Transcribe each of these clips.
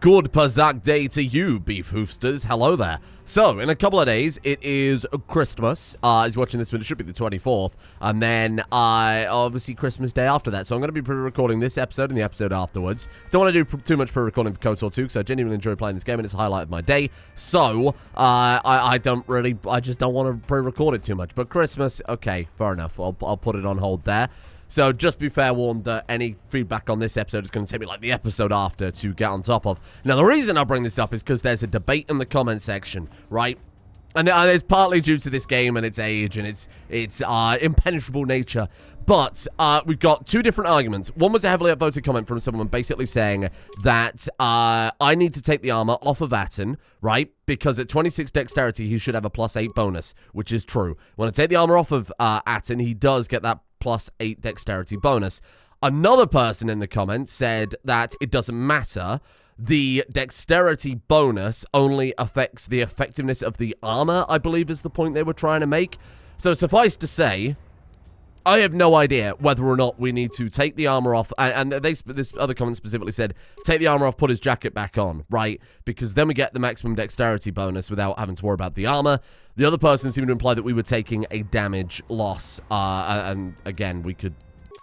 Good Pazzak Day to you, Beef Hoofsters. Hello there. So, in a couple of days, it is Christmas. As you're watching this, but it should be the 24th. And then, obviously, Christmas Day after that. So, I'm going to be pre-recording this episode and the episode afterwards. Don't want to do too much pre-recording for KOTOR 2, because I genuinely enjoy playing this game, and it's a highlight of my day. So, I just don't want to pre-record it too much. But Christmas, okay, fair enough. I'll put it on hold there. So, just be fair warned that any feedback on this episode is going to take me like the episode after to get on top of. Now, the reason I bring this up is because there's a debate in the comment section, right? And it's partly due to this game and its age and its impenetrable nature. But we've got two different arguments. One was a heavily upvoted comment from someone basically saying that I need to take the armor off of Atten, right? Because at 26 dexterity, he should have a +8 bonus, which is true. When I take the armor off of Atten, he does get that +8 dexterity bonus. Another person in the comments said that it doesn't matter. The dexterity bonus only affects the effectiveness of the armor, I believe is the point they were trying to make. So suffice to say, I have no idea whether or not we need to take the armor off. And this other comment specifically said, take the armor off, put his jacket back on, right? Because then we get the maximum dexterity bonus without having to worry about the armor. The other person seemed to imply that we were taking a damage loss. And again, we could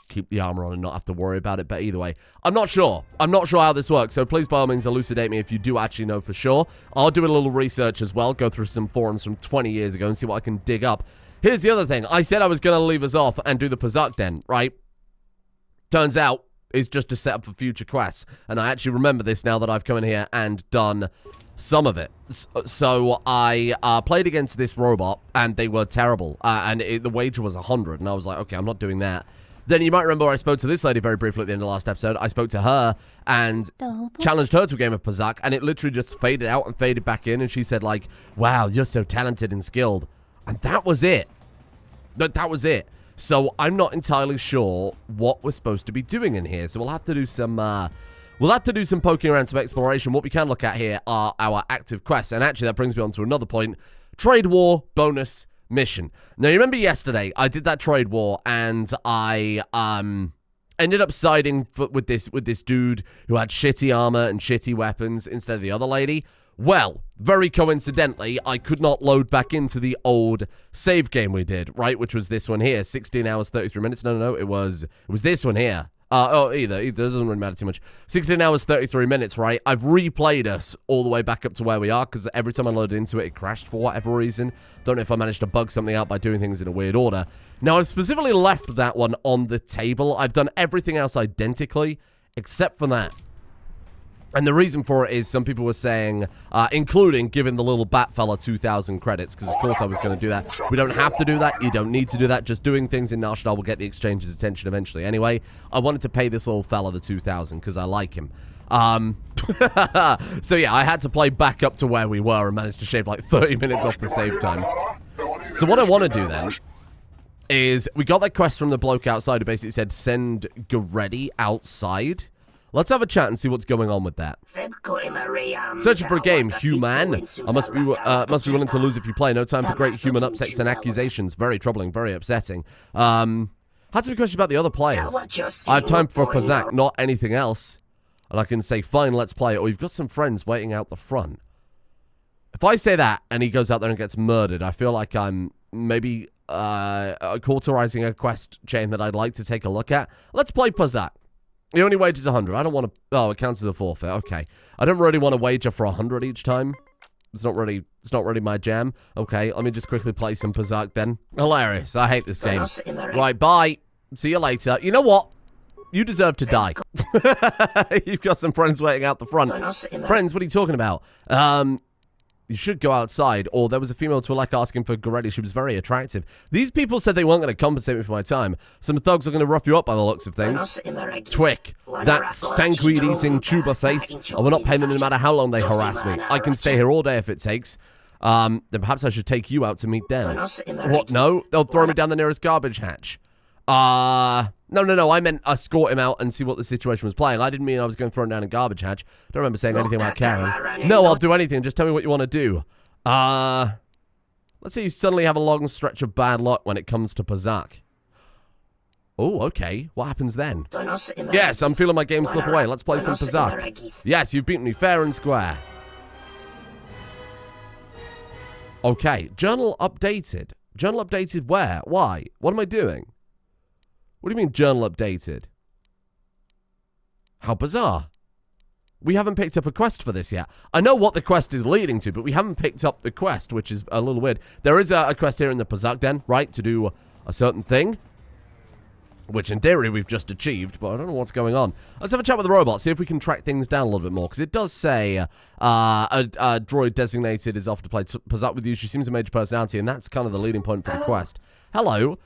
keep the armor on and not have to worry about it. But either way, I'm not sure. I'm not sure how this works. So please, by all means, elucidate me if you do actually know for sure. I'll do a little research as well. Go through some forums from 20 years ago and see what I can dig up. Here's the other thing. I said I was going to leave us off and do the Pazzak Den, right? Turns out it's just to set up for future quests. And I actually remember this now that I've come in here and done some of it. So I played against this robot, and they were terrible. And the wager was 100, and I was like, okay, I'm not doing that. Then you might remember I spoke to this lady very briefly at the end of the last episode. I spoke to her and challenged her to a game of Pazzak, and it literally just faded out and faded back in, and she said, like, wow, you're so talented and skilled. And that was it. That was it. So I'm not entirely sure what we're supposed to be doing in here. So we'll have to do some poking around, some exploration. What we can look at here are our active quests. And actually that brings me on to another point. Trade war bonus mission. Now you remember yesterday I did that trade war and I ended up siding with this dude who had shitty armor and shitty weapons instead of the other lady. Well, very coincidentally, I could not load back into the old save game we did, right? Which was this one here, 16 hours, 33 minutes. No, it was this one here. Either doesn't really matter too much. 16 hours, 33 minutes, right? I've replayed us all the way back up to where we are, because every time I loaded into it, it crashed for whatever reason. Don't know if I managed to bug something out by doing things in a weird order. Now, I've specifically left that one on the table. I've done everything else identically, except for that. And the reason for it is some people were saying, including giving the little bat fella 2,000 credits, because of course I was going to do that. We don't have to do that. You don't need to do that. Just doing things in Nar Shaddaa will get the exchange's attention eventually. Anyway, I wanted to pay this little fella the 2,000 because I like him. So yeah, I had to play back up to where we were and managed to shave like 30 minutes off the save time. So what I want to do then is we got that quest from the bloke outside who basically said, send Geretti outside. Let's have a chat and see what's going on with that. Searching for a game, human. I must be willing to lose if you play. No time for great human upsets and accusations. Very troubling, very upsetting. Had some questions about the other players. I have time for Pazzak, not anything else. And I can say, fine, let's play it. Or you've got some friends waiting out the front. If I say that and he goes out there and gets murdered, I feel like I'm maybe cauterizing a quest chain that I'd like to take a look at. Let's play Pazzak. The only wager's 100. I don't want to... Oh, it counts as a forfeit. Okay. I don't really want to wager for 100 each time. It's not really my jam. Okay, let me just quickly play some Pazzak then. Hilarious. I hate this game. Right, bye. See you later. You know what? You deserve to die. You've got some friends waiting out the front. Friends, what are you talking about? You should go outside. Or there was a female Twi'lek asking for Geretti. She was very attractive. These people said they weren't going to compensate me for my time. Some thugs are going to rough you up by the looks of things. Twick, that stankweed-eating tuber face. I will not pay them no matter how long they harass me. I can stay here all day if it takes. Then perhaps I should take you out to meet them. What? No? They'll throw me down the nearest garbage hatch. No. I meant escort him out and see what the situation was playing. I didn't mean I was going to throw him down a garbage hatch. Don't remember saying anything about Karen. No, I'll do anything. Just tell me what you want to do. Let's say you suddenly have a long stretch of bad luck when it comes to Pazzak. Oh, okay. What happens then? Yes, I'm feeling my game slip away. Let's play some Pazzak. Yes, you've beaten me fair and square. Okay, journal updated. Journal updated where? Why? What am I doing? What do you mean journal updated? How bizarre. We haven't picked up a quest for this yet. I know what the quest is leading to, but we haven't picked up the quest, which is a little weird. There is a quest here in the Pazzak Den, right, to do a certain thing, which in theory we've just achieved, but I don't know what's going on. Let's have a chat with the robot, see if we can track things down a little bit more, because it does say a droid designated is offered to play Pazzak with you. She seems a major personality, and that's kind of the leading point for the quest. Hello.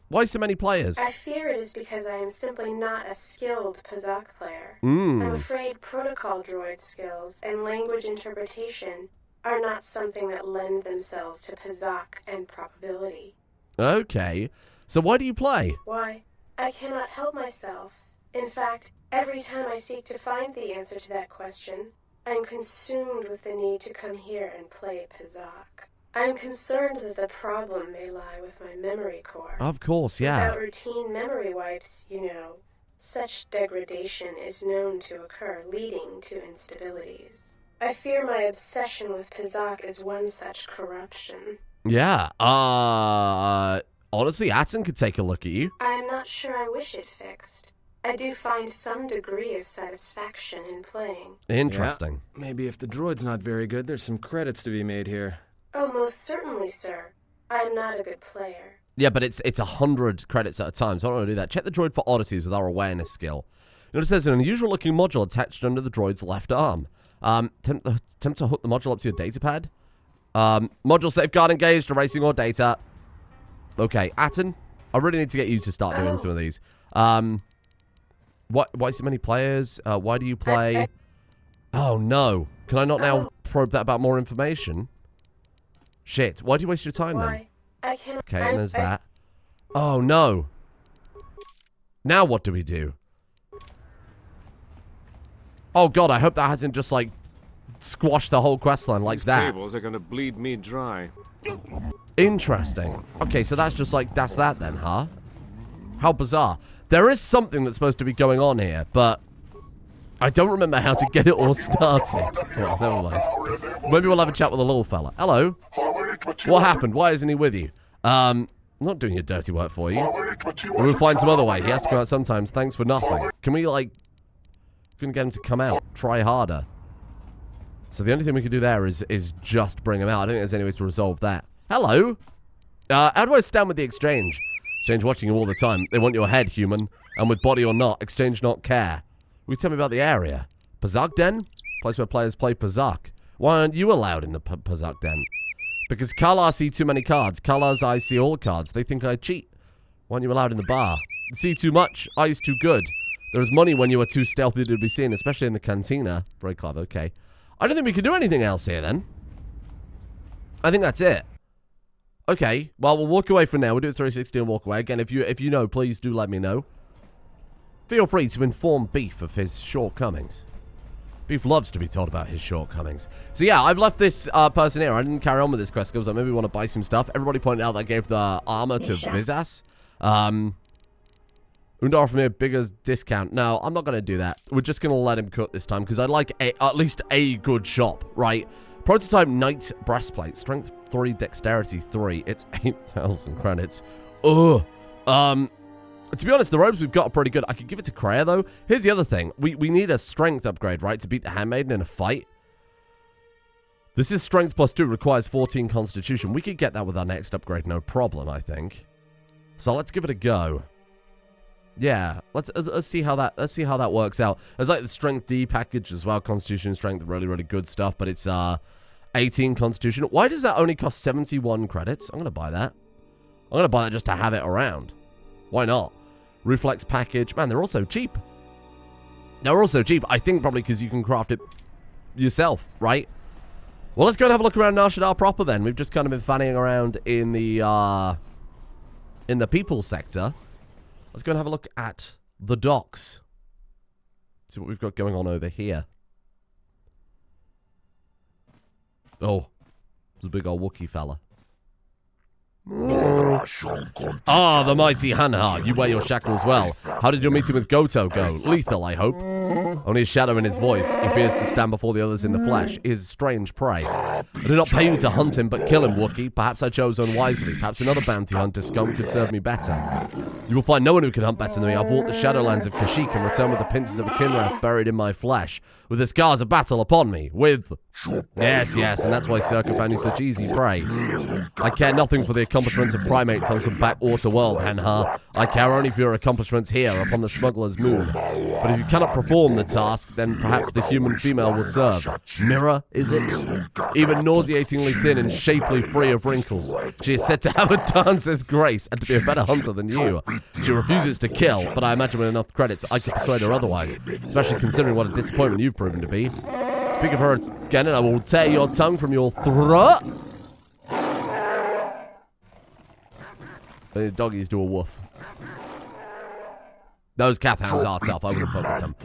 Why so many players? I fear it is because I am simply not a skilled Pazzak player. I'm afraid protocol droid skills and language interpretation are not something that lend themselves to Pazzak and probability. Okay. So why do you play? Why? I cannot help myself. In fact, every time I seek to find the answer to that question, I am consumed with the need to come here and play Pazzak. I am concerned that the problem may lie with my memory core. Of course, yeah. Without routine memory wipes, you know, such degradation is known to occur, leading to instabilities. I fear my obsession with Pazzak is one such corruption. Yeah, honestly, Atson could take a look at you. I am not sure I wish it fixed. I do find some degree of satisfaction in playing. Interesting. Yeah, maybe if the droid's not very good, there's some credits to be made here. Oh, most certainly, sir. I am not a good player. Yeah, but it's 100 credits at a time, so I don't want to do that. Check the droid for oddities with our awareness skill. You know, it says an unusual-looking module attached under the droid's left arm. Attempt to hook the module up to your data pad. Module safeguard engaged, erasing all data. Okay, Atten, I really need to get you to start doing some of these. Why so many players? Why do you play? Oh, no. Can I not now probe that about more information? Shit, why do you waste your time then? I can't. Okay, and there's that. Oh, no. Now what do we do? Oh, God, I hope that hasn't just, like, squashed the whole questline like that. These tables are gonna bleed me dry. Interesting. Okay, so that's just like, that's that then, huh? How bizarre. There is something that's supposed to be going on here, but I don't remember how to get it all started. Well, never mind. Maybe we'll have a chat with the little fella. Hello. What happened? Why isn't he with you? I'm not doing your dirty work for you. We'll find some other way. He has to come out sometimes. Thanks for nothing. Can we, like, couldn't get him to come out. Try harder. So the only thing we can do there is just bring him out. I don't think there's any way to resolve that. Hello. How do I stand with the exchange? Exchange watching you all the time. They want your head, human. And with body or not, exchange not care. Will you tell me about the area? Pazzak Den? Place where players play Pazzak. Why aren't you allowed in the Pazzak Den? Because Kala see too many cards. Kala's I see all cards. They think I cheat. Why aren't you allowed in the bar? See too much. Eyes too good. There is money when you are too stealthy to be seen, especially in the cantina. Very clever, okay. I don't think we can do anything else here, then. I think that's it. Okay, well, we'll walk away for now. We'll do a 360 and walk away. Again, if you know, please do let me know. Feel free to inform Beef of his shortcomings. Beef loves to be told about his shortcomings. So, yeah, I've left this person here. I didn't carry on with this quest because I maybe want to buy some stuff. Everybody pointed out that I gave the armor to Vizas. Undar offered me a bigger discount. No, I'm not going to do that. We're just going to let him cook this time because I'd like at least a good shop, right? Prototype Knight Breastplate. Strength 3, Dexterity 3. It's 8,000 credits. Ugh. To be honest, the robes we've got are pretty good. I could give it to Kreia, though. Here's the other thing. We need a strength upgrade, right, to beat the Handmaiden in a fight. This is strength +2. Requires 14 constitution. We could get that with our next upgrade, no problem, I think. So let's give it a go. Yeah, let's see how that works out. There's like the strength D package as well, constitution strength, really, really good stuff, but it's 18 constitution. Why does that only cost 71 credits? I'm going to buy that. I'm going to buy that just to have it around. Why not? Reflex package. Man, they're also cheap. They're also cheap. I think probably because you can craft it yourself, right? Well, let's go and have a look around Nar Shaddaa proper then. We've just kind of been fanning around in the people sector. Let's go and have a look at the docks. See what we've got going on over here. Oh, there's a big old Wookiee fella. Ah, the mighty Hanharr. You wear your shackles well. How did your meeting with KOTOR go? Lethal, I hope. Only a shadow in his voice. He fears to stand before the others in the flesh. He is strange prey. I did not pay you to hunt him, but kill him, Wookiee. Perhaps I chose unwisely. Perhaps another bounty hunter scum could serve me better. You will find no one who can hunt better than me. I've walked the shadowlands of Kashyyyk and returned with the pincers of a Kinrath buried in my flesh, with the scars of battle upon me. With... Yes, and that's why Circa found you such easy prey. I care nothing for the accomplishments of primates on some backwater world, Hanharr. I care only for your accomplishments here upon the smuggler's moon. But if you cannot perform the task, then perhaps the human female will serve. Mirror, is it? Even nauseatingly thin and shapely free of wrinkles. She is said to have a dancer's grace and to be a better hunter than you. She refuses to kill, but I imagine with enough credits I could persuade her otherwise, especially considering what a disappointment you've proven to be. Speak of her again and I will tear your tongue from your throat. These doggies do a woof. Those Cath hounds are tough. I wouldn't fuck with them.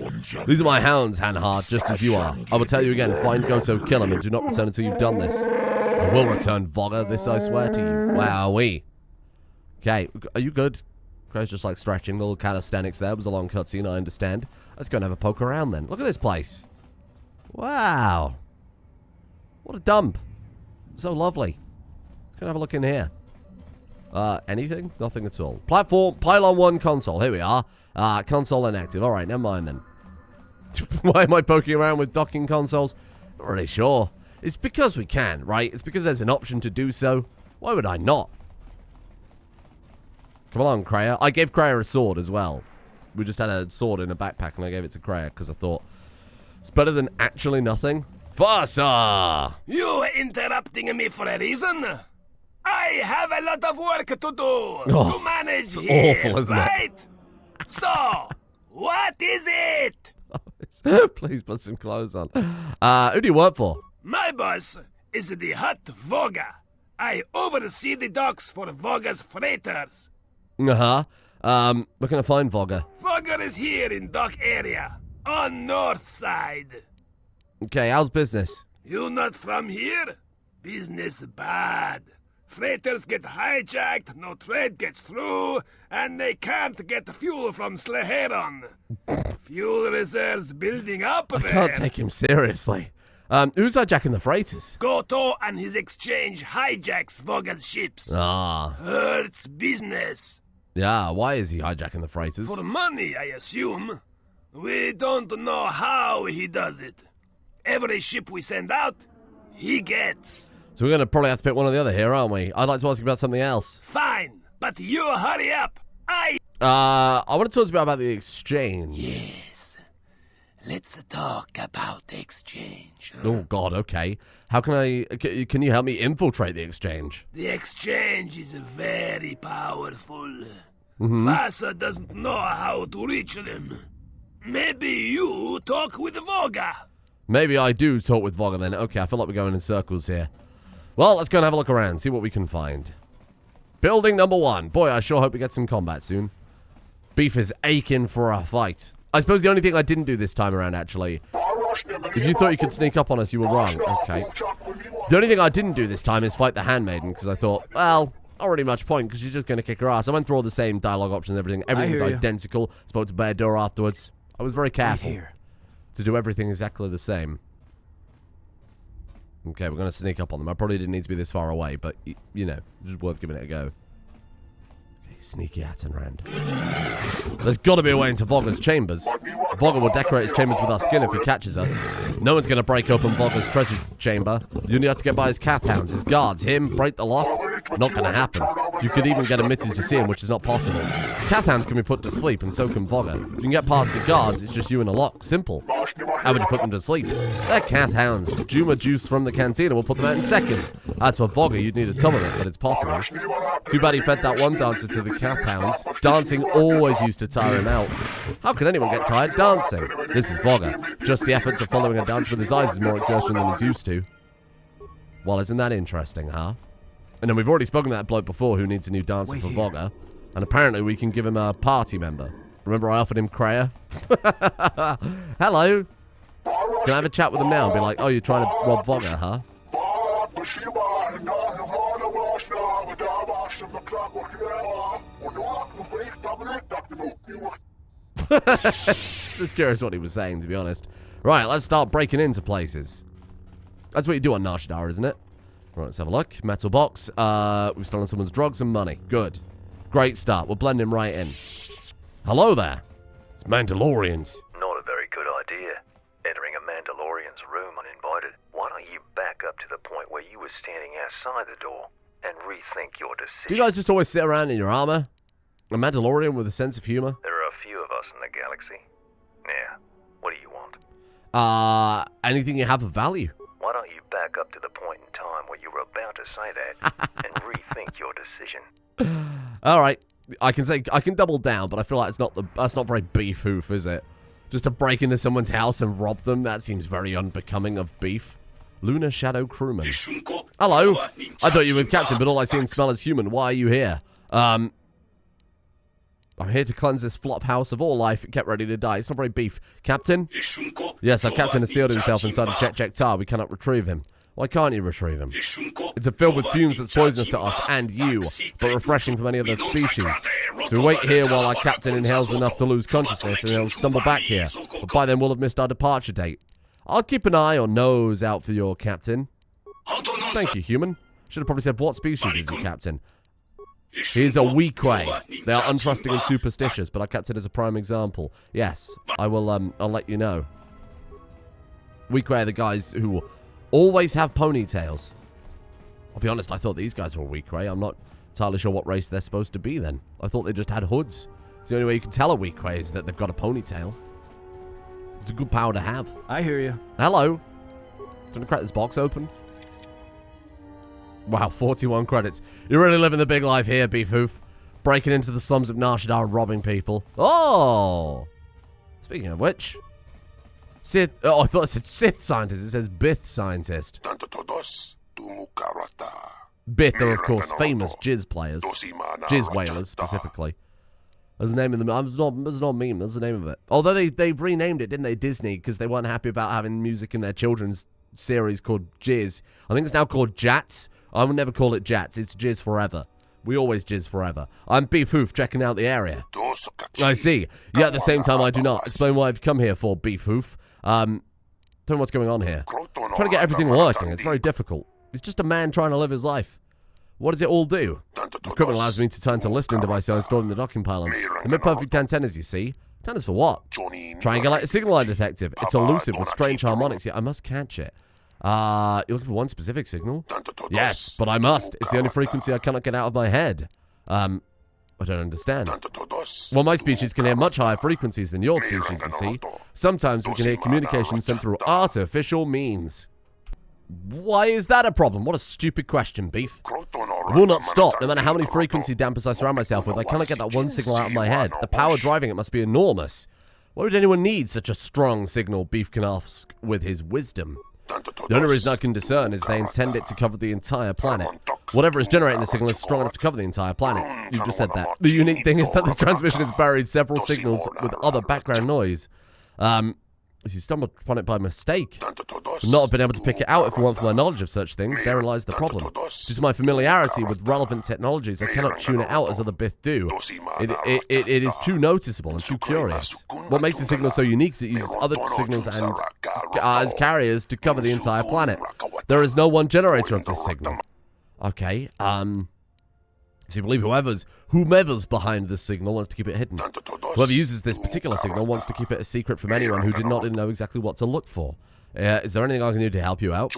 These are my hounds, Hanharr, just as you are. I will tell you again, find KOTOR, kill him, and do not return until you've done this. I will return, Voga. This I swear to you. Wowee. Okay, are you good? Crow's just like stretching. Little calisthenics there. It was a long cutscene, I understand. Let's go and have a poke around then. Look at this place. Wow. What a dump. So lovely. Let's go and have a look in here. Anything? Nothing at all. Platform, pylon 1 console. Here we are. Console inactive. Alright, never mind then. Why am I poking around with docking consoles? Not really sure. It's because we can, right? It's because there's an option to do so. Why would I not? Come along, Kreia. I gave Kreia a sword as well. We just had a sword in a backpack and I gave it to Kreia because I thought it's better than actually nothing. Fasa! You interrupting me for a reason? I have a lot of work to do to manage here, awful, isn't right? So, what is it? Please put some clothes on. Who do you work for? My boss is the Hutt Voga. I oversee the docks for Voga's freighters. Where can I find Voga? Voga is here in dock area, on north side. Okay, how's business? You not from here? Business bad. Freighters get hijacked, no trade gets through, and they can't get fuel from Sleheron. Fuel reserves building up there. I can't take him seriously. Who's hijacking the freighters? KOTOR and his exchange hijacks Voga's ships. Hurts business. Yeah, why is he hijacking the freighters? For money, I assume. We don't know how he does it. Every ship we send out, he gets. So we're going to probably have to pick one or the other here, aren't we? I'd like to ask you about something else. Fine, but you hurry up. I want to talk to you about the exchange. Yes. Let's talk about the exchange. Oh, God, okay. How can you help me infiltrate the exchange? The exchange is very powerful. Vasa doesn't know how to reach them. Maybe you talk with Voga. Maybe I do talk with Voga then. Okay, I feel like we're going in circles here. Well, let's go and have a look around, see what we can find. Building number 1. Boy, I sure hope we get some combat soon. Beef is aching for a fight. I suppose the only thing I didn't do this time around, actually... If you thought you could sneak up on us, you were wrong. Okay. The only thing I didn't do this time is fight the handmaiden, because I thought, well, not really much point, because she's just going to kick her ass. I went through all the same dialogue options and everything. Everything's identical. Spoke to Bear afterwards. I was very careful to do everything exactly the same. Okay, we're going to sneak up on them. I probably didn't need to be this far away, but, you know, just worth giving it a go. Okay, sneaky Attenrand. There's got to be a way into Voga's chambers. Voga will decorate his chambers with our skin if he catches us. No one's going to break open Voga's treasure chamber. You only have to get by his Cath hounds, his guards, him, break the lock. Not going to happen. You could even get a message to see him, which is not possible. Cath hounds can be put to sleep, and so can Voga. If you can get past the guards, it's just you and a lock. Simple. How would you put them to sleep? They're Cath hounds. Juma juice from the cantina will put them out in seconds. As for Voga, you'd need a ton of it, but it's possible. Too bad he fed that one dancer to the Cath hounds. Dancing always used to tire him out. How can anyone get tired dancing? This is Voga. Just the efforts of following a dance with his eyes is more exertion than he's used to. Well, isn't that interesting, huh? And then we've already spoken to that bloke before who needs a new dancer for Voga. And apparently we can give him a party member. Remember I offered him Kreia? Hello. Can I have a chat with him now and be like, oh, you're trying to rob Voga, huh? Just curious what he was saying, to be honest. Right, let's start breaking into places. That's what you do on Nar Shaddaa, isn't it? Right, let's have a look. Metal box. We've stolen someone's drugs and money. Good. Great start. We're blending right in. Hello there. It's Mandalorians. Not a very good idea. Entering a Mandalorian's room uninvited. Why don't you back up to the point where you were standing outside the door and rethink your decision? Do you guys just always sit around in your armor? A Mandalorian with a sense of humor? There are a few of us in the galaxy. Now, what do you want? Anything you have of value. Why don't you back up to the point in time where you were about to say that and rethink your decision? All right, I can double down, but I feel like that's not very Beef Hoof, is it? Just to break into someone's house and rob them, that seems very unbecoming of Beef. Lunar Shadow Crewman. Hello. I thought you were Captain, but all I see and smell is human. Why are you here? I'm here to cleanse this flop house of all life. Get ready to die. It's not very Beef. Captain? Yes, our captain has sealed himself inside of Jekk'Jekk Tarr. We cannot retrieve him. Why can't you retrieve him? It's filled with fumes that's poisonous to us and you, but refreshing for many other species. So we wait here while our captain inhales enough to lose consciousness and he'll stumble back here. But by then we'll have missed our departure date. I'll keep an eye or nose out for your captain. Thank you, human. Should have probably said what species is your captain. He's a Weequay. They are untrusting and superstitious, but our captain is a prime example. Yes, I will, I'll let you know. Weequay are the guys who always have ponytails. I'll be honest, I thought these guys were Weequay. I'm not entirely sure what race they're supposed to be then. I thought they just had hoods. It's the only way you can tell a Weequay is that they've got a ponytail. It's a good power to have. I hear you. Hello. Do you want to crack this box open? Wow, 41 credits. You're really living the big life here, Beef Hoof. Breaking into the slums of Nar Shaddaa and robbing people. Oh! Speaking of which... Sith... Oh, I thought it said Sith scientist. It says Bith scientist. Bith are, of course, famous Jizz players. Jizz whalers, specifically. That's the name of the... There's not a meme. That's the name of it. Although they renamed it, didn't they, Disney? Because they weren't happy about having music in their children's series called Jizz. I think it's now called Jats. I will never call it Jats. It's Jizz forever. We always Jizz forever. I'm Beef Hoof, checking out the area. I see. Yet at the same time, I do not. Explain what I've come here for, Beef Hoof. Tell me what's going on here. Trying to get everything working. It's very difficult. It's just a man trying to live his life. What does it all do? This equipment allows me to turn to listening device I installed in the docking pylons. They make perfect antennas, you see. Antennas for what? Triangulate a signal line detective. It's elusive with strange harmonics, yet I must catch it. You're looking for one specific signal? Yes, but I must. It's the only frequency I cannot get out of my head. I don't understand. Well, my species can hear much higher frequencies than your species, you see. Sometimes we can hear communication sent through artificial means. Why is that a problem? What a stupid question, Beef. It will not stop, no matter how many frequency dampers I surround myself with. I cannot get that one signal out of my head. The power driving it must be enormous. Why would anyone need such a strong signal? Beef can ask with his wisdom. The only reason I can discern is they intend it to cover the entire planet. Whatever is generating the signal is strong enough to cover the entire planet. You just said that. The unique thing is that the transmission has buried several signals with other background noise. If you stumbled upon it by mistake, would not have been able to pick it out if it weren't for my knowledge of such things. Therein lies the problem. Due to my familiarity with relevant technologies, I cannot tune it out as other Bith do. It is too noticeable and too curious. What makes the signal so unique is it uses other signals and as carriers to cover the entire planet. There is no one generator of this signal. Okay, so you believe whomever's behind this signal wants to keep it hidden. Whoever uses this particular signal wants to keep it a secret from anyone who did not know exactly what to look for. Is there anything I can do to help you out?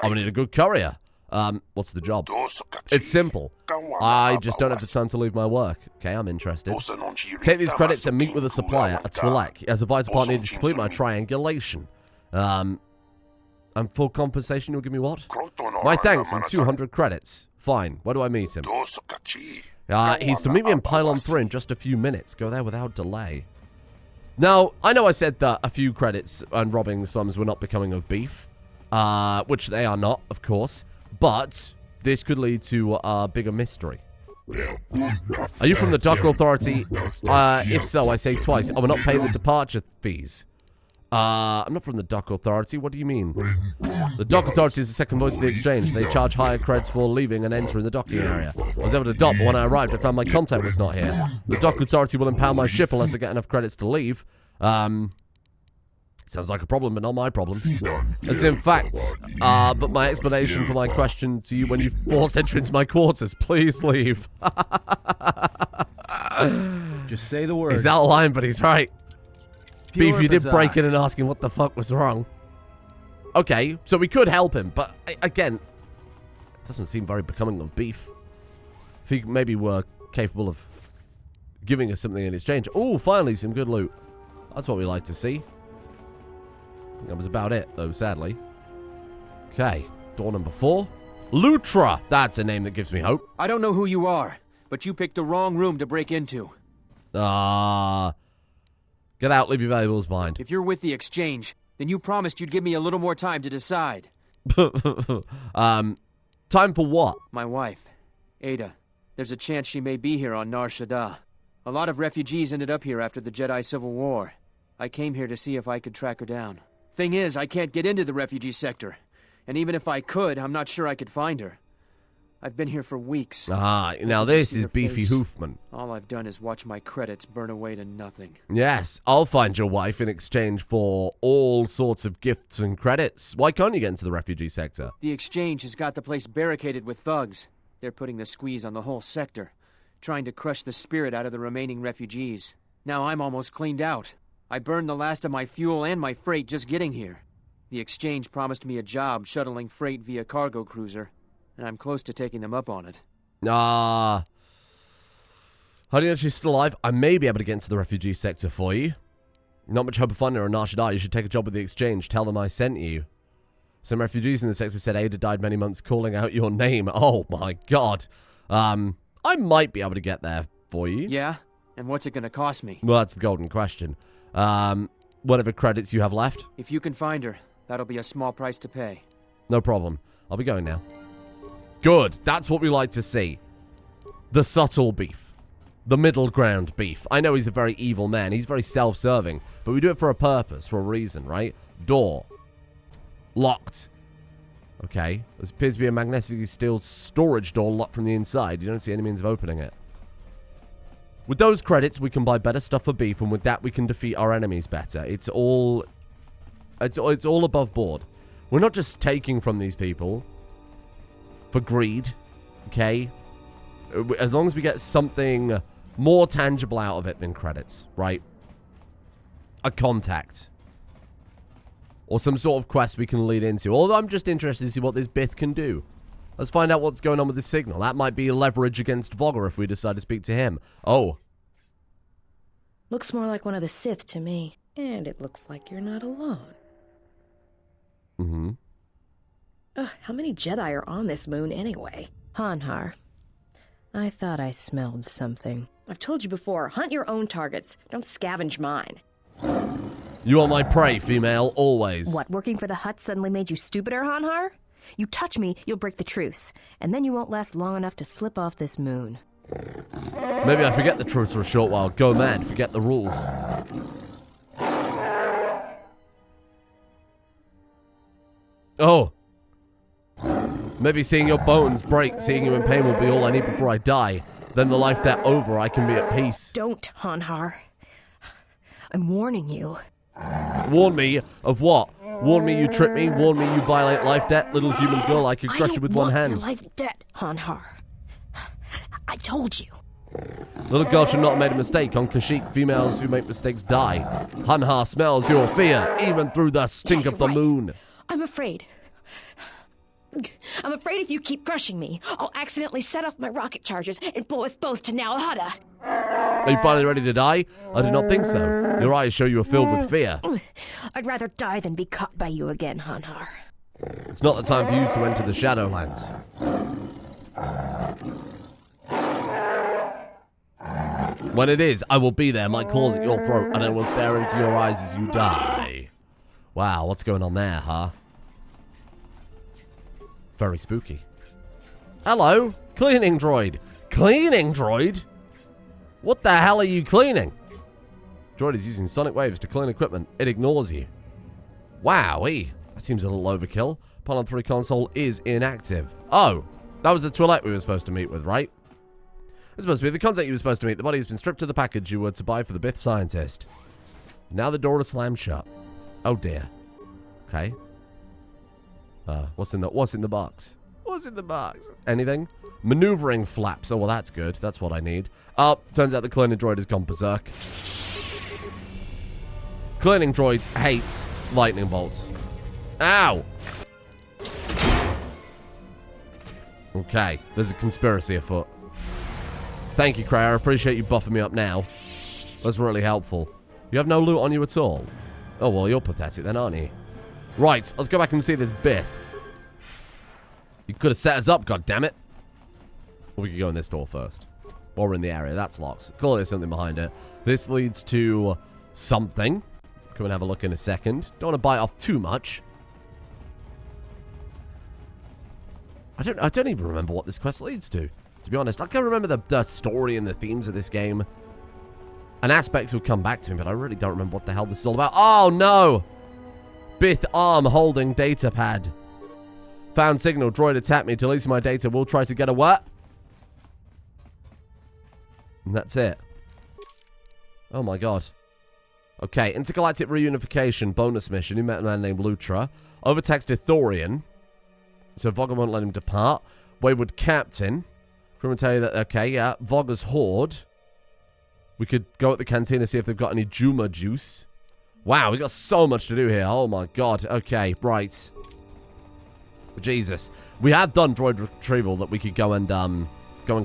I need a good courier. What's the job? It's simple. I just don't have the time to leave my work. Okay, I'm interested. Take these credits and meet with a supplier, a Twi'lek. He has a vital part needed to complete my triangulation. And full compensation, you'll give me what? My thanks and 200 credits. Fine. Where do I meet him? He's to meet me in Pylon 3 in just a few minutes. Go there without delay. Now, I know I said that a few credits and robbing sums were not becoming of Beef, which they are not, of course, but this could lead to a bigger mystery. Are you from the Dock Authority? If so, I say twice. I will not pay the departure fees. I'm not from the Dock Authority. What do you mean? The Dock Authority is the second voice of the exchange. They charge higher creds for leaving and entering the docking area. I was able to dock, but when I arrived, I found my contact was not here. The Dock Authority will impound my ship unless I get enough credits to leave. Sounds like a problem, but not my problem. As in fact, but my explanation for my question to you when you forced entry into my quarters, please leave. Just say the word. He's out of line, but he's right. Pure Beef, you did Pazzak. break in and ask him what the fuck was wrong. Okay, so we could help him, but again, it doesn't seem very becoming of Beef. If he maybe were capable of giving us something in exchange. Oh, finally, some good loot. That's what we like to see. That was about it, though, sadly. Okay, door number 4. Lutra! That's a name that gives me hope. I don't know who you are, but you picked the wrong room to break into. Get out, leave your valuables behind. If you're with the exchange, then you promised you'd give me a little more time to decide. Time for what? My wife, Ada. There's a chance she may be here on Nar Shaddaa. A lot of refugees ended up here after the Jedi Civil War. I came here to see if I could track her down. Thing is, I can't get into the refugee sector. And even if I could, I'm not sure I could find her. I've been here for weeks. Now this is Beefy Hoofman. All I've done is watch my credits burn away to nothing. Yes, I'll find your wife in exchange for all sorts of gifts and credits. Why can't you get into the refugee sector? The exchange has got the place barricaded with thugs. They're putting the squeeze on the whole sector, trying to crush the spirit out of the remaining refugees. Now I'm almost cleaned out. I burned the last of my fuel and my freight just getting here. The exchange promised me a job shuttling freight via cargo cruiser, and I'm close to taking them up on it. How do you know she's still alive? I may be able to get into the refugee sector for you. Not much hope of finding her in Nar Shaddaa. You should take a job with the exchange. Tell them I sent you. Some refugees in the sector said Ada died many months calling out your name. Oh my god. I might be able to get there for you. Yeah? And what's it gonna cost me? Well, that's the golden question. Whatever credits you have left. If you can find her, that'll be a small price to pay. No problem. I'll be going now. Good. That's what we like to see. The subtle Beef. The middle ground Beef. I know he's a very evil man. He's very self-serving. But we do it for a purpose, for a reason, right? Door. Locked. Okay. There appears to be a magnetically sealed storage door locked from the inside. You don't see any means of opening it. With those credits, we can buy better stuff for Beef, and with that, we can defeat our enemies better. It's all above board. We're not just taking from these people for greed, okay? As long as we get something more tangible out of it than credits, right? A contact. Or some sort of quest we can lead into. Although I'm just interested to see what this Bith can do. Let's find out what's going on with the signal. That might be leverage against Voga if we decide to speak to him. Oh. Looks more like one of the Sith to me. And it looks like you're not alone. Mm-hmm. Ugh, how many Jedi are on this moon anyway? Hanharr. I thought I smelled something. I've told you before, hunt your own targets. Don't scavenge mine. You are my prey, female, always. What, working for the Hutt suddenly made you stupider, Hanharr? You touch me, you'll break the truce. And then you won't last long enough to slip off this moon. Maybe I forget the truth for a short while. Go mad, forget the rules. Oh. Maybe seeing your bones break, seeing you in pain will be all I need before I die. Then the life debt over, I can be at peace. Don't, Hanharr. I'm warning you. Warn me of what? Warn me you trip me? Warn me you violate life debt? Little human girl, I could crush you with one hand. Your life debt, Hanharr. I told you. Little girl should not have made a mistake. On Kashyyyk, females who make mistakes die. Hanharr smells your fear, even through the stink of the moon. I'm afraid. I'm afraid if you keep crushing me, I'll accidentally set off my rocket charges and blow us both to Nal Hutta. Are you finally ready to die? I do not think so. Your eyes show you are filled with fear. I'd rather die than be caught by you again, Hanharr. It's not the time for you to enter the Shadowlands. When it is, I will be there, my claws at your throat, and I will stare into your eyes as you die. Wow, what's going on there, huh? Very spooky. Hello, cleaning droid. Cleaning droid? What the hell are you cleaning? Droid is using sonic waves to clean equipment. It ignores you. Wowee. That seems a little overkill. Pylon 3 console is inactive. Oh, that was the toilet we were supposed to meet with, right? It's supposed to be the contact you were supposed to meet. The body has been stripped of the package you were to buy for the Bith scientist. Now the door is slammed shut. Oh dear. Okay. What's in the box? What's in the box? Anything? Maneuvering flaps. Oh, well, that's good. That's what I need. Oh, turns out the cleaning droid has gone berserk. Cleaning droids hate lightning bolts. Ow! Okay, there's a conspiracy afoot. Thank you, Cray. I appreciate you buffing me up now. That's really helpful. You have no loot on you at all? Oh, well, you're pathetic then, aren't you? Right, let's go back and see this Bith. You could have set us up, goddammit. Or we could go in this door first. While we're in the area. That's locked. Clearly there's something behind it. This leads to something. Come and have a look in a second. Don't want to bite off too much. I don't even remember what this quest leads to be honest. I can remember the story and the themes of this game. And aspects will come back to me, but I really don't remember what the hell this is all about. Oh, no! Bith arm holding data pad. Found signal. Droid attacked me. Deleting my data. We'll try to get a what? And that's it. Oh, my God. Okay. Intergalactic reunification. Bonus mission. You met a man named Lutra. Overtaxed Ithorian. So Voga won't let him depart. Wayward Captain. Crewman tell you that, okay, yeah. Voga's Horde. We could go at the canteen and see if they've got any Juma juice. Wow, we got so much to do here. Oh my god. Okay, right. Jesus. We have done droid retrieval that we could go and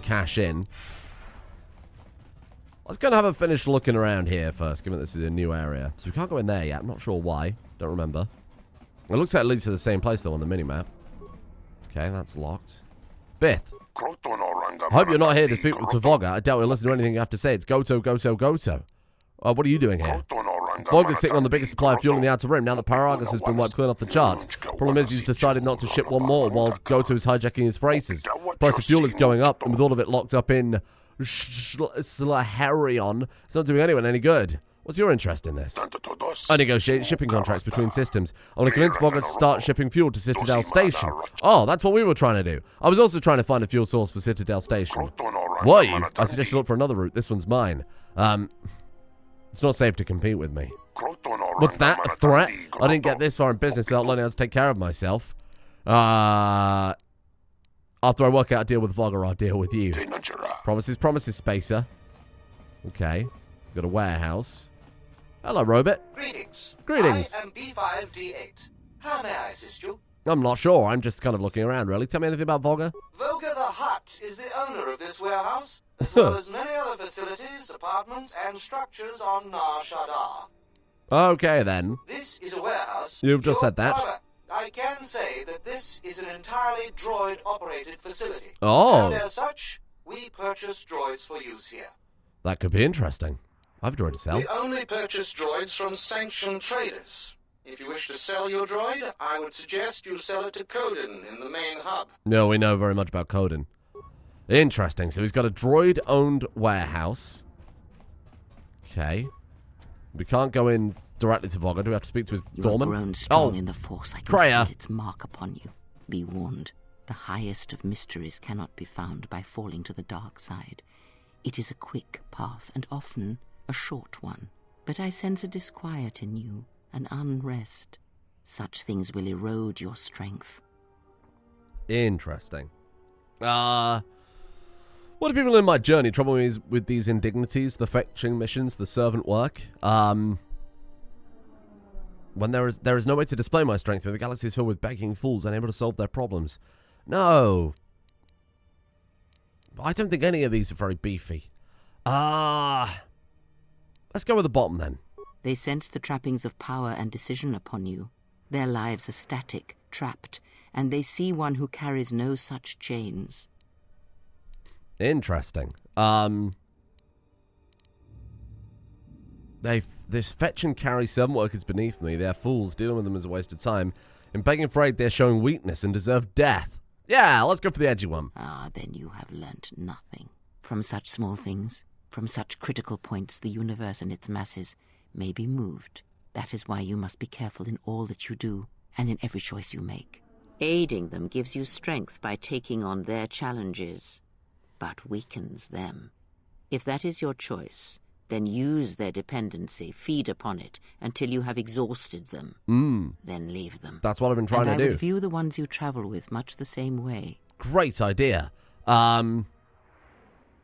cash in. Let's go and have a finish looking around here first, given this is a new area. So we can't go in there yet. I'm not sure why. Don't remember. It looks like it leads to the same place though on the minimap. Okay, that's locked. Bith. I hope you're not here to speak with Voga. I doubt we'll listen to anything you have to say. It's Goto, Goto, Goto. What are you doing here? Voga's sitting on the biggest supply of fuel in the Outer Rim now that Paragus has been wiped clean off the charts. Problem is, he's decided not to ship one more while Goto's hijacking his freighters. Price of fuel is going up, and with all of it locked up in Slaharion, it's not doing anyone any good. What's your interest in this? I negotiate shipping contracts between systems. I want to convince Voga to start shipping fuel to Citadel Station. Oh, that's what we were trying to do. I was also trying to find a fuel source for Citadel Station. Were you? I suggest you look for another route. This one's mine. It's not safe to compete with me. What's that? A threat? I didn't get this far in business without learning how to take care of myself. After I work out a deal with Voga, I'll deal with you. Promises, promises, Spacer. Okay. Got a warehouse. Hello, Robot. Greetings. Greetings. I am B5D8. How may I assist you? I'm not sure. I'm just kind of looking around, really. Tell me anything about Voga. Voga the Hutt is the owner of this warehouse, as well as many other facilities, apartments, and structures on Nar Shaddaa. Okay, then. This is a warehouse. You've just said that. However, I can say that this is an entirely droid-operated facility. Oh. And as such, we purchase droids for use here. That could be interesting. I've a droid to sell. We only purchase droids from sanctioned traders. If you wish to sell your droid, I would suggest you sell it to Coden in the main hub. No, we know very much about Coden. Interesting. So he's got a droid-owned warehouse. Okay. We can't go in directly to Voga. Do we have to speak to his doorman? You have grown strong in the Force. I can feel its mark upon you. Be warned. The highest of mysteries cannot be found by falling to the dark side. It is a quick path, and often a short one. But I sense a disquiet in you, an unrest. Such things will erode your strength. Interesting. What do people in my journey trouble me with these indignities, the fetching missions, the servant work? When there is no way to display my strength, when the galaxy is filled with begging fools unable to solve their problems. No. I don't think any of these are very beefy. Let's go with the bottom then. They sense the trappings of power and decision upon you. Their lives are static, trapped, and they see one who carries no such chains. Interesting. This fetch and carry servant work is beneath me. They're fools. Dealing with them is a waste of time. In begging for aid, they're showing weakness and deserve death. Yeah, let's go for the edgy one. Then you have learnt nothing. From such small things, from such critical points, the universe and its masses may be moved. That is why you must be careful in all that you do, and in every choice you make. Aiding them gives you strength by taking on their challenges, but weakens them. If that is your choice, then use their dependency, feed upon it, until you have exhausted them. Then leave them. That's what I've been trying to do. I would view the ones you travel with much the same way. Great idea. Then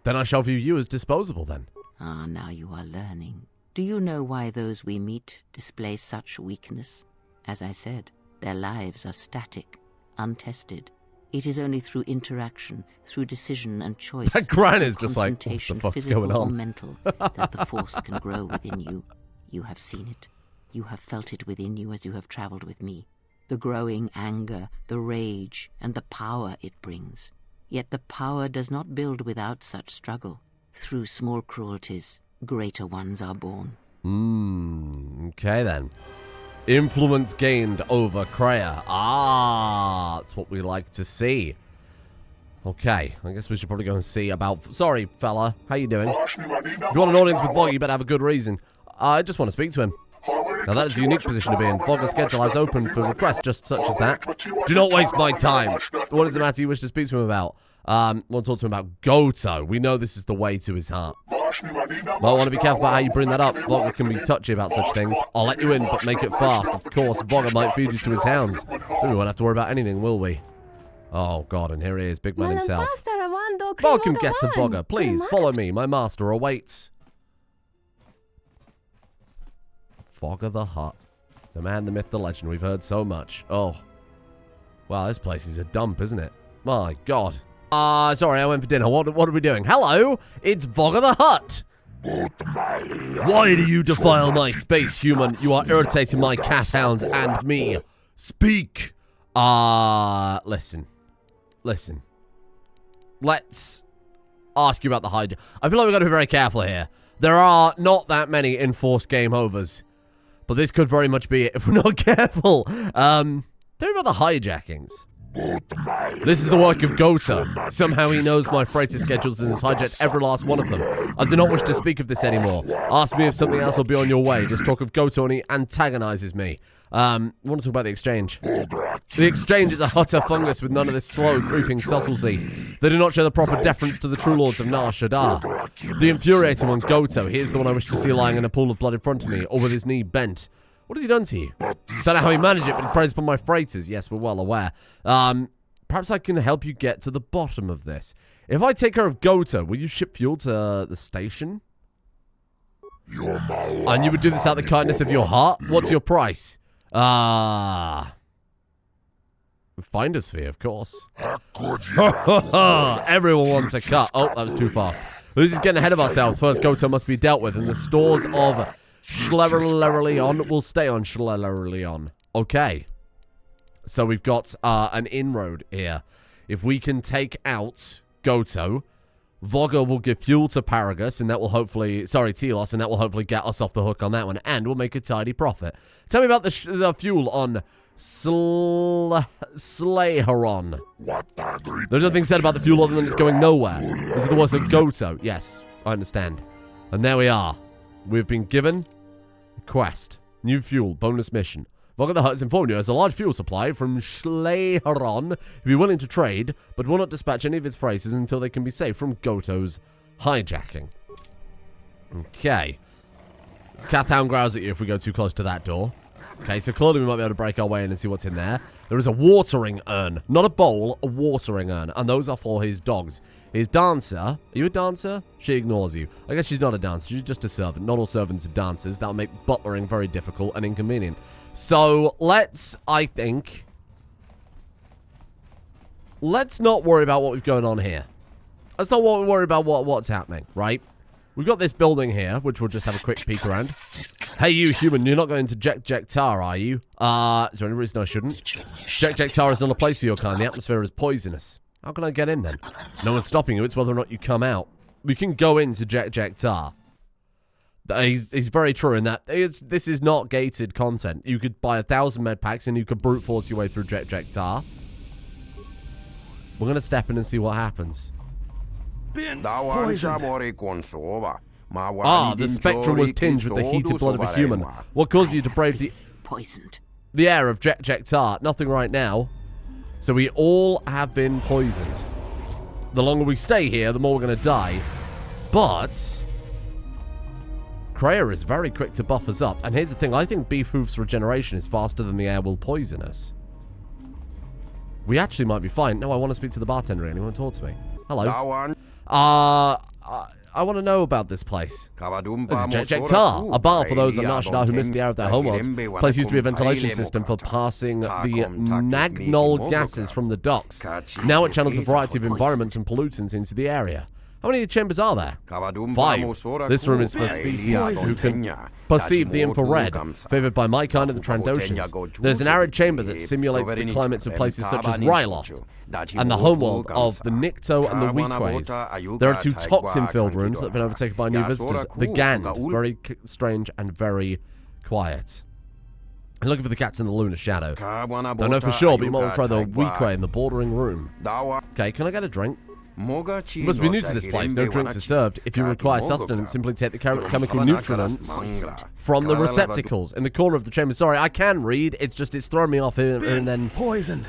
I shall view you as disposable, then. Ah, now you are learning. Do you know why those we meet display such weakness? As I said, their lives are static, untested. It is only through interaction, through decision and choice, that Gran is just like, what the fuck's physical going on? or mental, that the Force can grow within you. You have seen it. You have felt it within you as you have traveled with me. The growing anger, the rage, and the power it brings. Yet the power does not build without such struggle. Through small cruelties, greater ones are born. Okay then. Influence gained over Kreia. Ah, that's what we like to see. Okay, I guess we should probably go and see about... Sorry, fella. How you doing? If you want an audience with Voga, you better have a good reason. I just want to speak to him. Now that is a unique position to be in. Voga's schedule has opened for requests just such as that. Do not waste my time. What is the matter you wish to speak to him about? Want to talk to him about Goto. We know this is the way to his heart. Might want to be careful about how you bring that up. Voga can be touchy about such things. I'll let you in, but make it fast. Of course, Voga might feed you to his hounds. Then we won't have to worry about anything, will we? Oh, God, and here he is, big man himself. Welcome, guests of Voga. Please, follow me. My master awaits. Voga the Hutt. The man, the myth, the legend. We've heard so much. Oh. Wow, this place is a dump, isn't it? My God. Sorry, I went for dinner. What are we doing? Hello, it's Voga the Hutt. Why do you defile my space, human? You are irritating my cat hounds and me. Speak. Listen. Let's ask you about the hijack. I feel like we've got to be very careful here. There are not that many enforced game overs, but this could very much be it if we're not careful. Tell me about the hijackings. This is the work of Goto. Somehow he knows my freighter schedules and has hijacked every last one of them. I do not wish to speak of this anymore. Ask me if something else will be on your way. Just talk of Goto and he antagonizes me. I want to talk about the exchange. The exchange is a Hutter fungus with none of this slow, creeping subtlety. They do not show the proper deference to the true lords of Nar Shaddaa. The infuriating one, Goto, he is the one I wish to see lying in a pool of blood in front of me, or with his knee bent. What has he done to you? Don't know how he managed it, but he preys upon my freighters. Yes, we're well aware. Perhaps I can help you get to the bottom of this. If I take care of Goto, will you ship fuel to the station? And you would do this out of the kindness of your heart? What's your price? Finder's fee, of course. Everyone wants a cut. Oh, that was too fast. This is getting ahead of ourselves. First, Goto must be dealt with, and the stores of Schlererleon will stay on Schlererleon. Okay. So we've got an inroad here. If we can take out Goto, Voga will give fuel to Paragus, and that will hopefully... Sorry, Telos, and that will hopefully get us off the hook on that one, and we'll make a tidy profit. Tell me about the fuel on Slayharon. There's nothing said about the fuel other than it's going nowhere. These are the words of Goto. Yes, I understand. And there we are. We've been given a quest. New fuel, bonus mission. Voga the Hutt has informed you there's a large fuel supply from Slayharon. He'll be willing to trade, but will not dispatch any of its freighters until they can be saved from Goto's hijacking. Okay. Cathound growls at you if we go too close to that door. Okay, so clearly we might be able to break our way in and see what's in there. There is a watering urn. Not a bowl, a watering urn. And those are for his dogs. His dancer. Are you a dancer? She ignores you. I guess she's not a dancer. She's just a servant. Not all servants are dancers. That'll make butlering very difficult and inconvenient. So, let's not worry about what we've going on here. Let's not worry about what's happening, right? We've got this building here, which we'll just have a quick peek around. Hey, you human, you're not going to Jekk'Jekk Tarr, are you? Is there any reason I shouldn't? Jekk'Jekk Tarr is not a place for your kind. The atmosphere is poisonous. How can I get in, then? No one's stopping you. It's whether or not you come out. We can go into Jekk'Jekk Tarr. He's very true in that this is not gated content. You could buy 1,000 med packs and you could brute force your way through Jekk'Jekk Tarr. We're going to step in and see what happens. the spectrum was tinged with the heated blood of a human. What caused you to brave the air of Jekk'Jekk Tarr? Nothing right now. So we all have been poisoned. The longer we stay here, the more we're going to die. But Kreia is very quick to buff us up. And here's the thing. I think Beef Hoof's regeneration is faster than the air will poison us. We actually might be fine. No, I want to speak to the bartender again. He won't talk to me. Hello. I want to know about this place. This is Jekk'Jekk Tarr, a bar for those on Nar Shaddaa who missed the air of their homeworlds. The place used to be a ventilation system for passing the nagnol gases from the docks. Now it channels a variety of environments and pollutants into the area. How many chambers are there? 5. This room is for species who can perceive the infrared, favored by my kind of the Trandoshans. There's an arid chamber that simulates the climates of places such as Ryloth, and the homeworld of the Nikto and the Weakways. There are 2 toxin-filled rooms that have been overtaken by new visitors. The Gand, very strange and very quiet. I'm looking for the captain in the Lunar Shadow. Don't know for sure, but you might want to try the Weakway in the bordering room. Okay, can I get a drink? You must be new to this place. No drinks are served. If you require sustenance, simply take the chemical nutrients from the receptacles in the corner of the chamber. Sorry, I can read. It's just it's throwing me off here and then poisoned.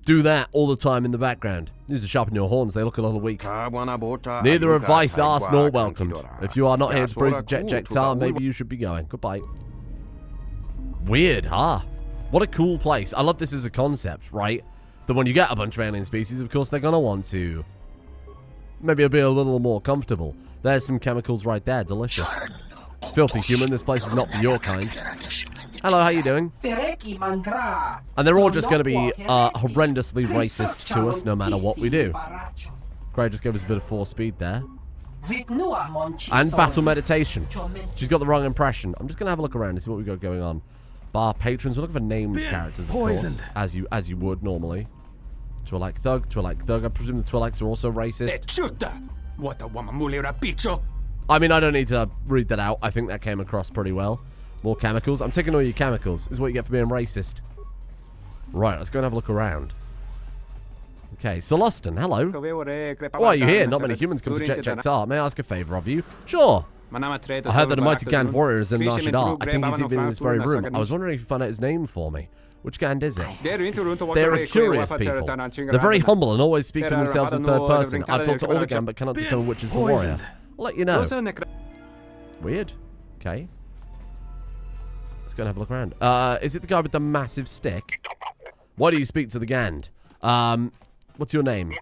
Do that all the time in the background. Use to sharpen your horns. They look a little weak. Neither advice asked nor welcomed. If you are not here to breathe the Jekk'Jekk Tarr, maybe you should be going. Goodbye. Weird, huh? What a cool place. I love this as a concept, right? That when you get a bunch of alien species, of course, they're going to want to maybe it'll be a little more comfortable. There's some chemicals right there. Delicious. Filthy human, this place is not for your kind. Hello, how you doing? And they're all just going to be horrendously racist to us no matter what we do. Great, just gave us a bit of force speed there. And battle meditation. She's got the wrong impression. I'm just going to have a look around and see what we've got going on. Bar patrons. We're looking for named characters, of course. As you would normally. Twi'lek Thug, Twi'lek Thug. I presume the Twi'leks are also racist. I mean, I don't need to read that out. I think that came across pretty well. More chemicals. I'm taking all your chemicals. This is what you get for being racist. Right, let's go and have a look around. Okay, Celestin, hello. Why are you here? Not many humans come to Jekk'Jekk Tarr. May I ask a favor of you? Sure. I heard that a mighty Gand warrior is in Nar Shaddaa. I think he's even in this very room. I was wondering if you found out his name for me. Which Gand is it? They're curious people. They're very humble and always speak of themselves in third person. I've talked to all the Gand, but cannot determine which is the warrior. I'll let you know. Weird. Okay. Let's go and have a look around. Is it the guy with the massive stick? Why do you speak to the Gand? What's your name?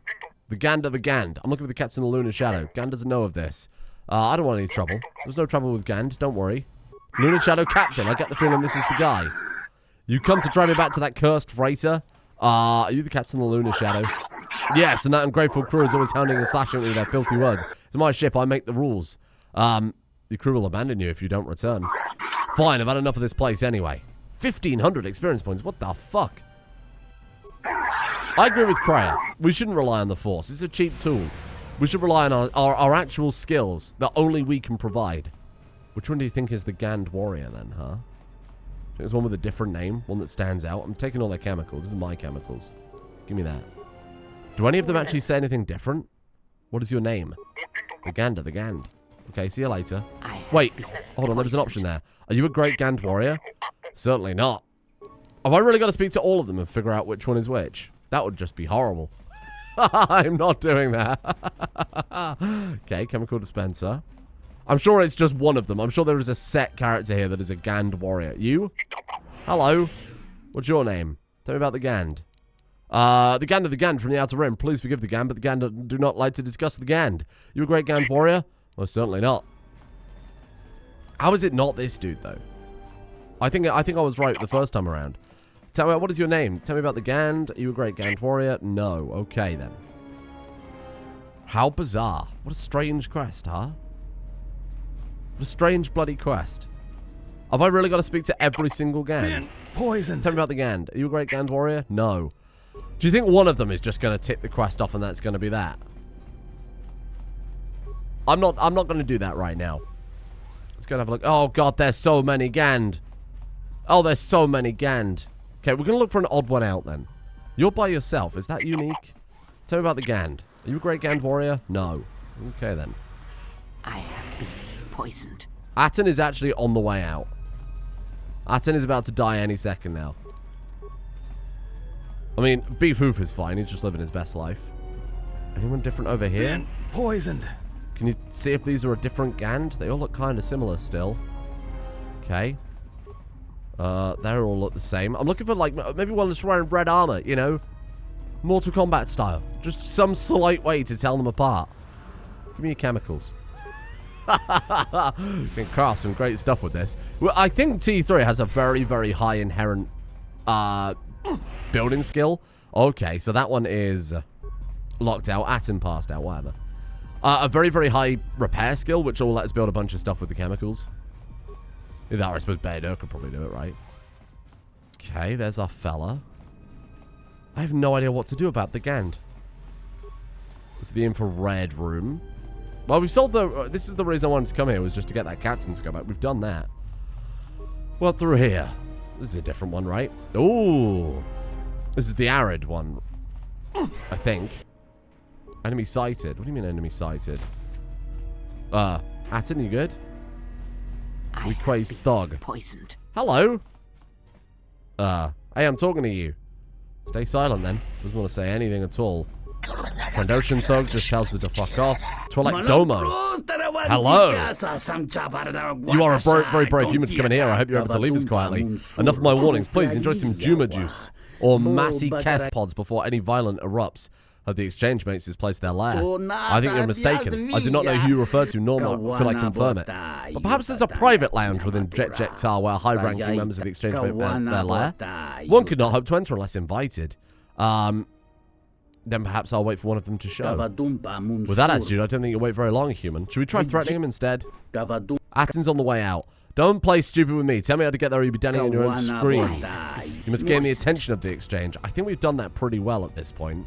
The Gand of the Gand. I'm looking for the captain of the Lunar Shadow. Gand doesn't know of this. I don't want any trouble. There's no trouble with Gand. Don't worry. Lunar Shadow Captain. I get the feeling this is the guy. You come to drive me back to that cursed freighter? Are you the captain of the Lunar Shadow? Yes, and that ungrateful crew is always hounding and slashing at me with their filthy words. It's my ship. I make the rules. Your crew will abandon you if you don't return. Fine, I've had enough of this place anyway. 1,500 experience points. What the fuck? I agree with Kreia. We shouldn't rely on the Force. It's a cheap tool. We should rely on our actual skills that only we can provide. Which one do you think is the Gand warrior then, huh? There's one with a different name, one that stands out. I'm taking all their chemicals. This is my chemicals. Give me that. Do any of them actually say anything different? What is your name? The Gander, the Gand. Okay, see you later. Wait, hold on, there was an option there. Are you a great Gand warrior? Certainly not. Have I really got to speak to all of them and figure out which one is which? That would just be horrible. I'm not doing that. Okay, chemical dispenser. I'm sure it's just one of them. I'm sure there is a set character here that is a Gand warrior. You? Hello. What's your name? Tell me about the Gand. The Gand of the Gand from the Outer Rim. Please forgive the Gand, but the Gand do not like to discuss the Gand. You a great Gand warrior? Well, certainly not. How is it not this dude, though? I think I was right the first time around. Tell me, what is your name? Tell me about the Gand. Are you a great Gand warrior? No. Okay, then. How bizarre. What a strange quest, huh? What a strange bloody quest. Have I really got to speak to every single Gand? Poison. Tell me about the Gand. Are you a great Gand warrior? No. Do you think one of them is just going to tip the quest off and that's going to be that? I'm not going to do that right now. Let's go and have a look. Oh, God, there's so many Gand. Oh, there's so many Gand. Okay, we're going to look for an odd one out then. You're by yourself. Is that unique? Tell me about the Gand. Are you a great Gand warrior? No. Okay, then. I have been poisoned. Atten is actually on the way out. Atten is about to die any second now. I mean, Beef Hoof is fine. He's just living his best life. Anyone different over here? Been poisoned. Can you see if these are a different Gand? They all look kind of similar still. Okay. They all look the same. I'm looking for, like, maybe one that's wearing red armor, you know? Mortal Kombat style. Just some slight way to tell them apart. Give me your chemicals. You can craft some great stuff with this. Well, I think T3 has a very, very high inherent building skill. Okay, so that one is locked out. Atten passed out, whatever. A very, very high repair skill, which will let us build a bunch of stuff with the chemicals. Either that or I suppose Beidou could probably do it, right? Okay, there's our fella. I have no idea what to do about the Gand. This is the infrared room. Well, we've solved the... this is the reason I wanted to come here, was just to get that captain to go back. We've done that. What through here? This is a different one, right? Ooh. This is the arid one. I think. Enemy sighted. What do you mean enemy sighted? Atten, you good? Request thug. Poisoned. Hello. Hey, I'm talking to you. Stay silent then. Doesn't want to say anything at all. Trandoshan thug just tells her to fuck off. Twilight Domo. Hello. You are a very brave human to come in here. I hope you're able to leave us quietly. Enough of my warnings. Please enjoy some Juma juice or Massy Kes pods before any violent erupts of the exchange mates is placed their lair. I think you're mistaken. I do not know who you refer to, nor could I confirm it. But perhaps there's a private lounge within Jekk'Jekk Tarr where high-ranking members of the exchange mate their lair. One could not hope to enter unless invited. Then perhaps I'll wait for one of them to show. With that attitude, I don't think you'll wait very long, human. Should we try threatening him instead? Atten's on the way out. Don't play stupid with me. Tell me how to get there or you'll be standing on your own screens. You must gain the attention of the exchange. I think we've done that pretty well at this point.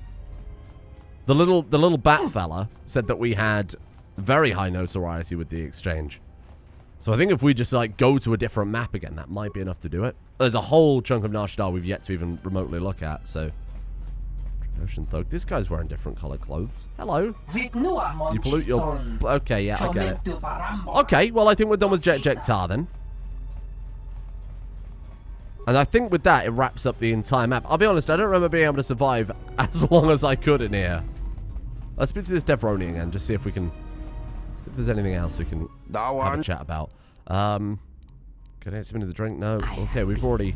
The little bat fella said that we had very high notoriety with the exchange. So I think if we just, like, go to a different map again, that might be enough to do it. There's a whole chunk of Nar Shaddaa we've yet to even remotely look at, so... Ocean Thug. This guy's wearing different colored clothes. Hello. You pollute your... Okay, yeah, I get it. Okay, well, I think we're done with Jekk'Jekk Tarr, then. And I think with that, it wraps up the entire map. I'll be honest, I don't remember being able to survive as long as I could in here. Let's speak to this Devroni again, just see if we can... If there's anything else we can have a chat about. Can I get something to drink? No. Okay, we've already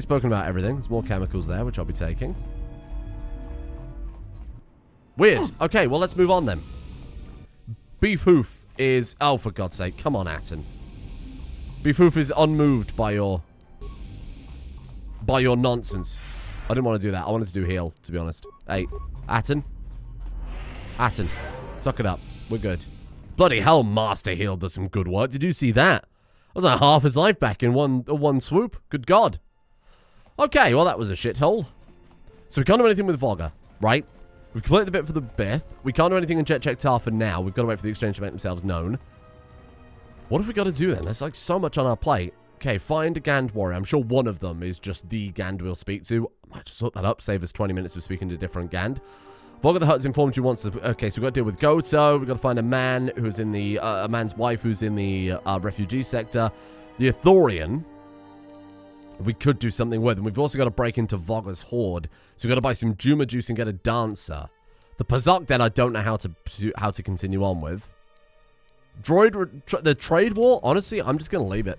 spoken about everything. There's more chemicals there, which I'll be taking. Weird. Okay, well, let's move on then. Beef Hoof is... Oh, for God's sake. Come on, Atten. Beef Hoof is unmoved by your nonsense. I didn't want to do that. I wanted to do heal, to be honest. Hey, Atten. Atten. Suck it up. We're good. Bloody hell, Master Heal does some good work. Did you see that? That was like half his life back in one swoop. Good God. Okay, well, that was a shithole. So we can't do anything with Voga, right? We've completed the bit for the Bith. We can't do anything in Jekk'Jekk Tarr for now. We've got to wait for the exchange to make themselves known. What have we got to do then? There's like so much on our plate. Okay, find a Gand warrior. I'm sure one of them is just the Gand we'll speak to. I might just look that up, save us 20 minutes of speaking to different Gand. Voga the Hutt has informed you wants to... Okay, so we've got to deal with KOTOR. We've got to find a man who's in the... a man's wife who's in the refugee sector. The Ithorian. We could do something with. And we've also got to break into Voga's horde. So we've got to buy some Juma juice and get a dancer. The Pazzak Den I don't know how to continue on with. Droid... the trade war? Honestly, I'm just going to leave it.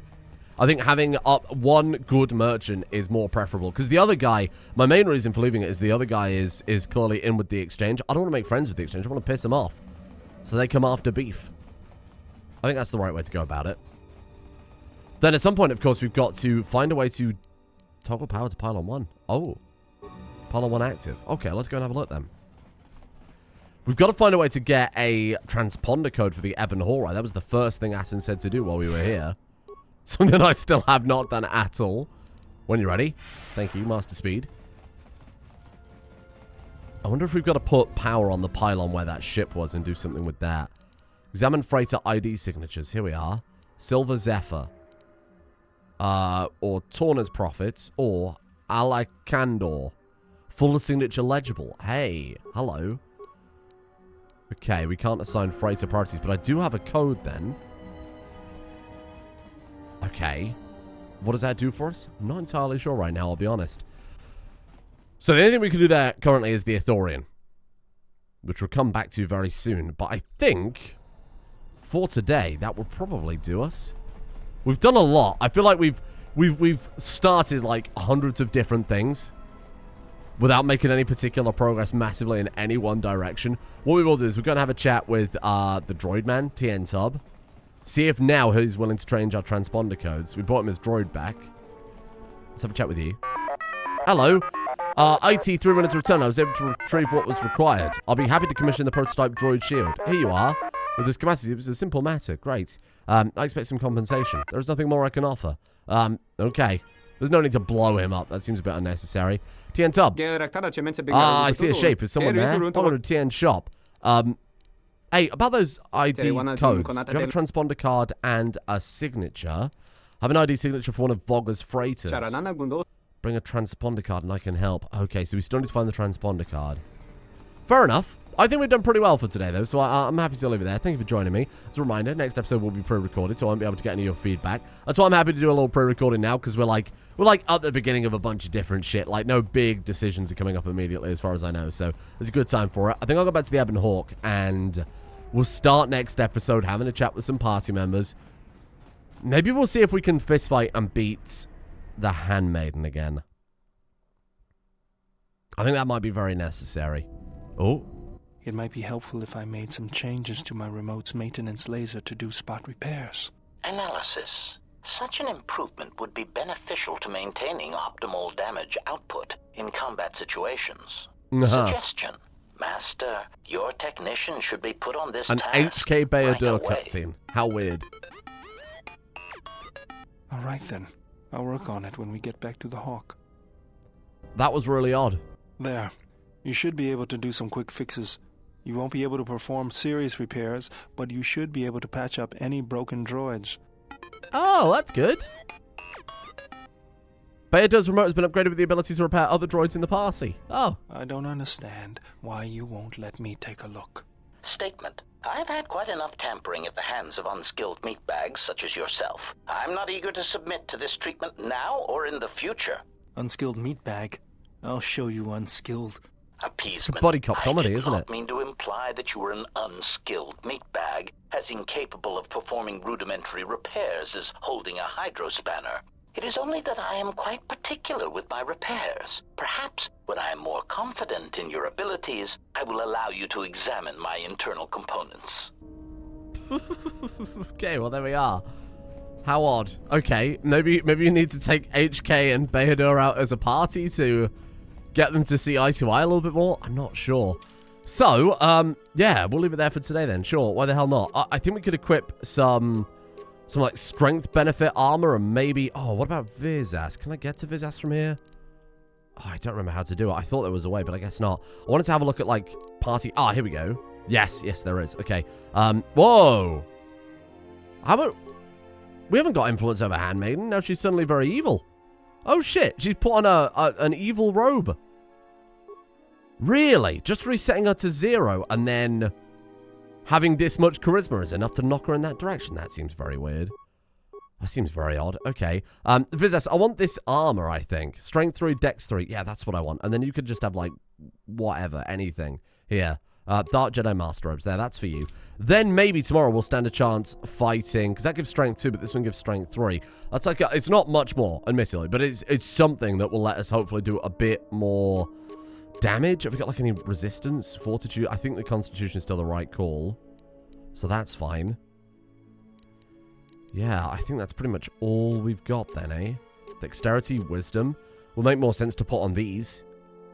I think having up one good merchant is more preferable. Because the other guy, my main reason for leaving it is the other guy is clearly in with the exchange. I don't want to make friends with the exchange. I want to piss them off. So they come after beef. I think that's the right way to go about it. Then at some point, of course, we've got to find a way to toggle power to pylon 1. Oh. Pylon 1 active. Okay, let's go and have a look then. We've got to find a way to get a transponder code for the Ebon Hallway. That was the first thing Atten said to do while we were here. Something I still have not done at all. When you're ready. Thank you, Master Speed. I wonder if we've got to put power on the pylon where that ship was and do something with that. Examine freighter ID signatures. Here we are. Silver Zephyr. Or Torna's Profits. Or Alakandor. Full signature legible. Hey. Hello. Okay, we can't assign freighter priorities, but I do have a code then. Okay. What does that do for us? I'm not entirely sure right now, I'll be honest. So the only thing we can do there currently is the Ithorian, which we'll come back to very soon. But I think for today, that will probably do us. We've done a lot. I feel like we've started like hundreds of different things without making any particular progress massively in any one direction. What we will do is we're going to have a chat with the droid man, TN Tub. See if now he's willing to change our transponder codes. We brought him his droid back. Let's have a chat with you. Hello. IT 3 minutes return. I was able to retrieve what was required. I'll be happy to commission the prototype droid shield. Here you are. With this capacity, it was a simple matter. Great. I expect some compensation. There's nothing more I can offer. Okay. There's no need to blow him up. That seems a bit unnecessary. TN Tub. I see a shape. Is someone there? Follow to TN shop. Hey, about those ID codes. Do you have a transponder card and a signature? I have an ID signature for one of Voga's freighters. Bring a transponder card and I can help. Okay, so we still need to find the transponder card. Fair enough. I think we've done pretty well for today, though, so I'm happy to leave it there. Thank you for joining me. As a reminder, next episode will be pre-recorded, so I won't be able to get any of your feedback. That's why I'm happy to do a little pre-recording now, because we're like at the beginning of a bunch of different shit. Like, no big decisions are coming up immediately, as far as I know, so it's a good time for it. I think I'll go back to the Ebon Hawk, and we'll start next episode having a chat with some party members. Maybe we'll see if we can fistfight and beat the handmaiden again. I think that might be very necessary. Oh. It might be helpful if I made some changes to my remote's maintenance laser to do spot repairs. Analysis. Such an improvement would be beneficial to maintaining optimal damage output in combat situations. Suggestion. Master, your technician should be put on this task. An HK Bayador cutscene. How weird. Alright then. I'll work on it when we get back to the Hawk. That was really odd. There. You should be able to do some quick fixes. You won't be able to perform serious repairs, but you should be able to patch up any broken droids. Oh, that's good. Bayador's remote has been upgraded with the ability to repair other droids in the party. Oh. I don't understand why you won't let me take a look. Statement. I've had quite enough tampering at the hands of unskilled meatbags such as yourself. I'm not eager to submit to this treatment now or in the future. Unskilled meatbag? I'll show you unskilled. Appeasement. It's a buddy cop comedy, isn't it? I did not mean to imply that you were an unskilled meatbag, as incapable of performing rudimentary repairs as holding a hydrospanner. It is only that I am quite particular with my repairs. Perhaps, when I am more confident in your abilities, I will allow you to examine my internal components. Okay, well, there we are. How odd. Okay, maybe you need to take HK and Bayador out as a party to get them to see eye to eye a little bit more? I'm not sure. So, yeah, we'll leave it there for today then. Sure, why the hell not? I think we could equip some like strength benefit armor and maybe... Oh, what about Vizas? Can I get to Vizas from here? Oh, I don't remember how to do it. I thought there was a way, but I guess not. I wanted to have a look at like party... Ah, here we go. Yes, there is. Okay. Whoa. How about... We haven't got influence over Handmaiden. Now she's suddenly very evil. Oh, shit. She's put on an evil robe. Really? Just resetting her to 0 and then having this much charisma is enough to knock her in that direction? That seems very weird. That seems very odd. Okay. Vizas, I want this armor, I think. Strength 3, Dex 3. Yeah, that's what I want. And then you could just have, like, whatever, anything. Here. Dark Jedi Master Robes. There, that's for you. Then maybe tomorrow we'll stand a chance fighting, because that gives strength 2, but this one gives strength 3. That's like, it's not much more, admittedly, but it's something that will let us hopefully do a bit more damage. Have we got like any resistance? Fortitude? I think the Constitution is still the right call, so that's fine. Yeah, I think that's pretty much all we've got then, eh? Dexterity, Wisdom. Will make more sense to put on these.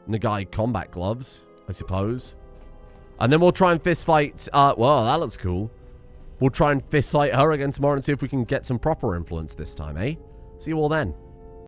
Nagai combat gloves, I suppose. And then we'll try and fist fight... well, that looks cool. We'll try and fist fight her again tomorrow and see if we can get some proper influence this time, eh? See you all then.